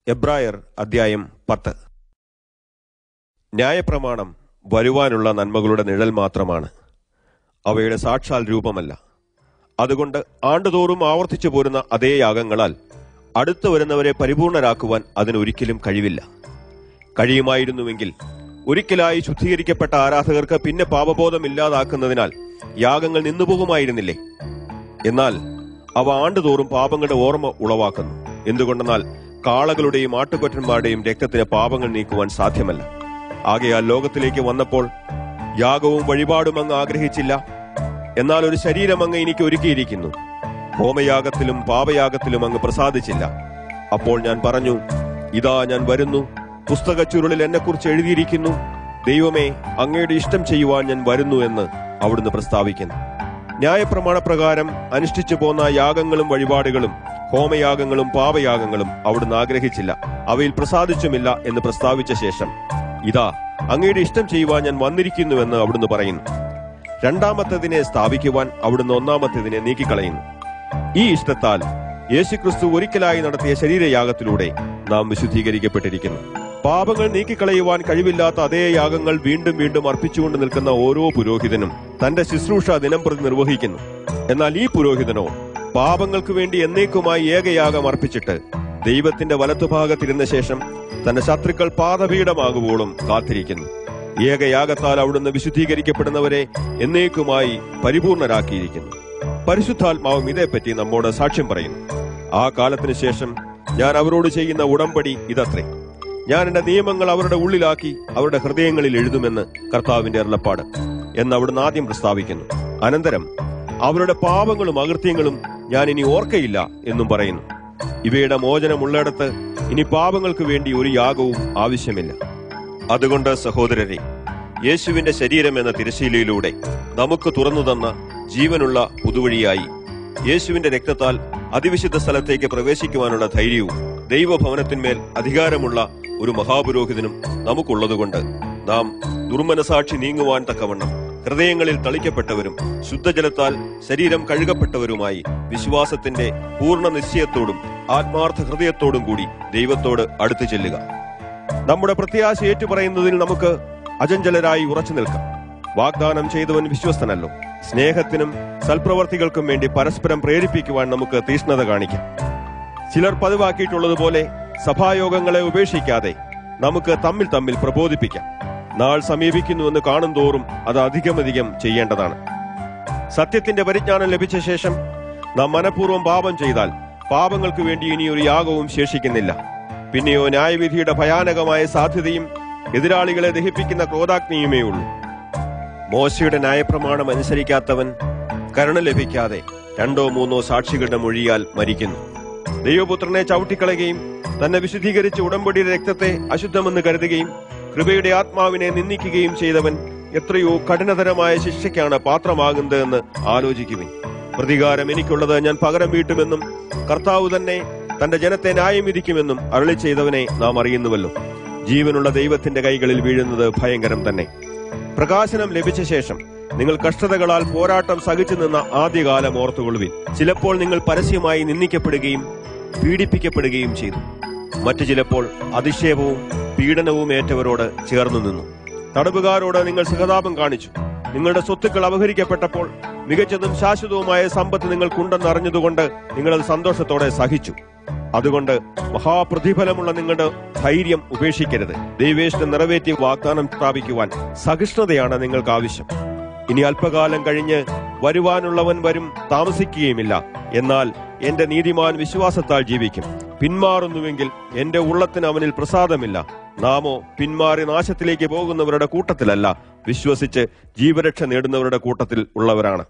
എബ്രായർ അധ്യായം 10. ന്യായപ്രമാണം വരുവാനുള്ള നന്മകളുടെ നിഴൽ മാത്രമാണ്, അവയുടെ സാക്ഷാൽ രൂപമല്ല. അതുകൊണ്ട് ആണ്ടുതോറും ആവർത്തിച്ചു പോരുന്ന അതേ യാഗങ്ങളാൽ അടുത്തു വരുന്നവരെ പരിപൂർണരാക്കുവാൻ അതിനൊരിക്കലും കഴിവില്ല. കഴിയുമായിരുന്നുവെങ്കിൽ ഒരിക്കലായി ശുദ്ധീകരിക്കപ്പെട്ട ആരാധകർക്ക് പിന്നെ പാപബോധമില്ലാതാക്കുന്നതിനാൽ യാഗങ്ങൾ നിന്നുപോകുമായിരുന്നില്ലേ? എന്നാൽ അവ ആണ്ടുതോറും പാപങ്ങളുടെ ഓർമ്മ ഉളവാക്കുന്നു. എന്തുകൊണ്ടെന്നാൽ കാളകളുടെയും ആട്ടുകൊറ്റന്മാരുടെയും രക്തത്തിന് പാപങ്ങൾ നീക്കുവാൻ സാധ്യമല്ല. ആകയാൽ ലോകത്തിലേക്ക് വന്നപ്പോൾ യാഗവും വഴിപാടും അങ്ങ് ആഗ്രഹിച്ചില്ല, എന്നാൽ ഒരു ശരീരം അങ്ങ് എനിക്ക് ഒരുക്കിയിരിക്കുന്നു. ഹോമയാഗത്തിലും പാപയാഗത്തിലും അങ്ങ് പ്രസാദിച്ചില്ല. അപ്പോൾ ഞാൻ പറഞ്ഞു, ഇതാ ഞാൻ വരുന്നു, പുസ്തകച്ചുരുളിൽ എന്നെക്കുറിച്ച് എഴുതിയിരിക്കുന്നു, ദൈവമേ, അങ്ങയുടെ ഇഷ്ടം ചെയ്യുവാൻ ഞാൻ വരുന്നു എന്ന് അവിടുന്ന് പ്രസ്താവിക്കുന്നു. ന്യായപ്രമാണപ്രകാരം അനുഷ്ഠിച്ചു പോന്ന യാഗങ്ങളും വഴിപാടുകളും ഹോമയാഗങ്ങളും പാപയാഗങ്ങളും അവിടുന്ന് ആഗ്രഹിച്ചില്ല, അവയിൽ പ്രസാദിച്ചുമില്ല എന്ന് പ്രസ്താവിച്ച ശേഷം, ഇതാ അങ്ങയുടെ ഇഷ്ടം ചെയ്യുവാൻ ഞാൻ വന്നിരിക്കുന്നുവെന്ന് അവിടുന്ന് പറയുന്നു. രണ്ടാമത്തേതിനെ സ്ഥാപിക്കുവാൻ അവിടുന്ന് ഒന്നാമത്തേതിനെ നീക്കിക്കളയുന്നു. ഈ ഇഷ്ടത്താൽ യേശുക്രിസ്തു ഒരിക്കലായി നടത്തിയ ശരീരയാഗത്തിലൂടെ നാം വിശുദ്ധീകരിക്കപ്പെട്ടിരിക്കുന്നു. പാപങ്ങൾ നീക്കിക്കളയുവാൻ കഴിവില്ലാത്ത അതേ യാഗങ്ങൾ വീണ്ടും വീണ്ടും അർപ്പിച്ചുകൊണ്ട് നിൽക്കുന്ന ഓരോ പുരോഹിതനും തന്റെ ശുശ്രൂഷ ദിനംപ്രതി നിർവഹിക്കുന്നു. എന്നാൽ ഈ പുരോഹിതനോ പാപങ്ങൾക്ക് വേണ്ടി എന്നേക്കുമായി ഏകയാഗം അർപ്പിച്ചിട്ട് ദൈവത്തിന്റെ വലത്തുഭാഗത്തിരുന്ന ശേഷം തന്റെ ശത്രുക്കൾ പാദപീഠമാകുവോളം കാത്തിരിക്കുന്നു. ഏകയാഗത്താൽ അവിടുന്ന് വിശുദ്ധീകരിക്കപ്പെടുന്നവരെ എന്നേക്കുമായി പരിപൂർണരാക്കിയിരിക്കുന്നു. പരിശുദ്ധാത്മാവും ഇതേപ്പറ്റി നമ്മോട് സാക്ഷ്യം പറയുന്നു. ആ കാലത്തിന് ശേഷം ഞാൻ അവരോട് ചെയ്യുന്ന ഉടമ്പടി ഇതത്രേ, ഞാൻ എന്റെ നിയമങ്ങൾ അവരുടെ ഉള്ളിലാക്കി അവരുടെ ഹൃദയങ്ങളിൽ എഴുതുമെന്ന് കർത്താവിന്റെ അരുളപ്പാട് എന്ന് അവിടുന്ന് ആദ്യം പ്രസ്താവിക്കുന്നു. അനന്തരം അവരുടെ പാപങ്ങളും അകൃത്യങ്ങളും ഞാൻ ഇനി ഓർക്കയില്ല എന്നും പറയുന്നു. ഇവയുടെ മോചനമുള്ളിടത്ത് ഇനി പാപങ്ങൾക്ക് വേണ്ടി ഒരു യാഗവും ആവശ്യമില്ല. അതുകൊണ്ട് സഹോദരരെ, യേശുവിന്റെ ശരീരം എന്ന തിരശ്ശീലയിലൂടെ നമുക്ക് തുറന്നു തന്ന ജീവനുള്ള പുതുവഴിയായി യേശുവിന്റെ രക്തത്താൽ അതിവിശുദ്ധ സ്ഥലത്തേക്ക് പ്രവേശിക്കുവാനുള്ള ധൈര്യവും ദൈവഭവനത്തിന്മേൽ അധികാരമുള്ള ഒരു മഹാപുരോഹിതനും നമുക്കുള്ളതുകൊണ്ട് നാം ദുർമനസാക്ഷി നീങ്ങുവാൻ തക്കവണ്ണം ഹൃദയങ്ങളിൽ തളിക്കപ്പെട്ടവരും ശുദ്ധജലത്താൽ ശരീരം കഴുകപ്പെട്ടവരുമായി വിശ്വാസത്തിന്റെ പൂർണ്ണ നിശ്ചയത്തോടും ആത്മാർത്ഥ ഹൃദയത്തോടും കൂടി ദൈവത്തോട് അടുത്തു ചെല്ലുക. നമ്മുടെ പ്രത്യാശ ഏറ്റുപറയുന്നതിൽ നമുക്ക് അചഞ്ചലരായി ഉറച്ചു നിൽക്കാം. വാഗ്ദാനം ചെയ്തവൻ വിശ്വസ്തനല്ലോ. സ്നേഹത്തിനും സൽപ്രവർത്തികൾക്കും വേണ്ടി പരസ്പരം പ്രേരിപ്പിക്കുവാൻ നമുക്ക് തീഷ്ണത കാണിക്കാം. ചിലർ പതിവാക്കിയിട്ടുള്ളതുപോലെ സഭായോഗങ്ങളെ ഉപേക്ഷിക്കാതെ നമുക്ക് തമ്മിൽ തമ്മിൽ പ്രബോധിപ്പിക്കാം. നാൾ സമീപിക്കുന്നുവെന്ന് കാണും തോറും അത് അധികമധികം ചെയ്യേണ്ടതാണ്. സത്യത്തിന്റെ പരിജ്ഞാനം ലഭിച്ച ശേഷം നാം മനഃപൂർവ്വം പാപം ചെയ്താൽ പാപങ്ങൾക്ക് വേണ്ടി ഇനിയൊരു യാഗവും ശേഷിക്കുന്നില്ല. പിന്നെയോ ന്യായവിധിയുടെ ഭയാനകമായ സാധ്യതയും എതിരാളികളെ ദഹിപ്പിക്കുന്ന ക്രോധാഗ്നിയുമേ ഉള്ളൂ. മോശയുടെ ന്യായപ്രമാണം അനുസരിക്കാത്തവൻ കരുണ ലഭിക്കാതെ 2 or 3 സാക്ഷികളുടെ മൊഴിയാൽ മരിക്കുന്നു. ദൈവപുത്രനെ ചവിട്ടിക്കളയുകയും തന്നെ വിശുദ്ധീകരിച്ച ഉടമ്പടിയുടെ രക്തത്തെ അശുദ്ധമെന്ന് കരുതുകയും കൃപയുടെ ആത്മാവിനെ നിന്ദിക്കുകയും ചെയ്തവൻ എത്രയോ കഠിനതരമായ ശിക്ഷയ്ക്കാണ് പാത്രമാകുന്നതെന്ന് ആലോചിക്കുവിൻ. പ്രതികാരം എനിക്കുള്ളത്, ഞാൻ പകരം വീട്ടുമെന്നും കർത്താവ് തന്നെ തന്റെ ജനത്തെ ന്യായം വിധിക്കുമെന്നും അരുളി ചെയ്തവനെ നാം അറിയുന്നുവല്ലോ. ജീവനുള്ള ദൈവത്തിന്റെ കൈകളിൽ വീഴുന്നത് ഭയങ്കരം തന്നെ. പ്രകാശനം ലഭിച്ച ശേഷം നിങ്ങൾ കഷ്ടതകളാൽ പോരാട്ടം സഹിച്ചു നിന്ന ആദ്യകാലം ഓർത്തുകൊള്ളുവിൻ. ചിലപ്പോൾ നിങ്ങൾ പരസ്യമായി നിന്ദിക്കപ്പെടുകയും പീഡിപ്പിക്കപ്പെടുകയും ചെയ്തു. മറ്റു ചിലപ്പോൾ അധിക്ഷേപവും പീഡനവും ഏറ്റവരോട് ചേർന്നു നിന്നു. തടവുകാരോട് നിങ്ങൾ സഹതാപം കാണിച്ചു. നിങ്ങളുടെ സ്വത്തുക്കൾ അപഹരിക്കപ്പെട്ടപ്പോൾ മികച്ചതും ശാശ്വതവുമായ സമ്പത്ത് നിങ്ങൾക്കുണ്ടെന്ന് അറിഞ്ഞതുകൊണ്ട് നിങ്ങളത് സന്തോഷത്തോടെ സഹിച്ചു. അതുകൊണ്ട് മഹാപ്രതിഫലമുള്ള നിങ്ങളുടെ ധൈര്യം ഉപേക്ഷിക്കരുത്. ദൈവേഷ്ടം നിറവേറ്റി വാഗ്ദാനം സ്ഥാപിക്കുവാൻ സഹിഷ്ണുതയാണ് നിങ്ങൾക്ക് ആവശ്യം. ഇനി അല്പകാലം കഴിഞ്ഞ് വരുവാനുള്ളവൻ വരും, താമസിക്കുകയുമില്ല. എന്നാൽ എന്റെ നീതിമാൻ വിശ്വാസത്താൽ ജീവിക്കും. പിന്മാറുന്നുവെങ്കിൽ എന്റെ ഉള്ളത്തിന് അവനിൽ പ്രസാദമില്ല. നാമോ പിന്മാറി നാശത്തിലേക്ക് പോകുന്നവരുടെ കൂട്ടത്തിലല്ല, വിശ്വസിച്ച് ജീവരക്ഷ നേടുന്നവരുടെ കൂട്ടത്തിൽ ഉള്ളവരാണ്.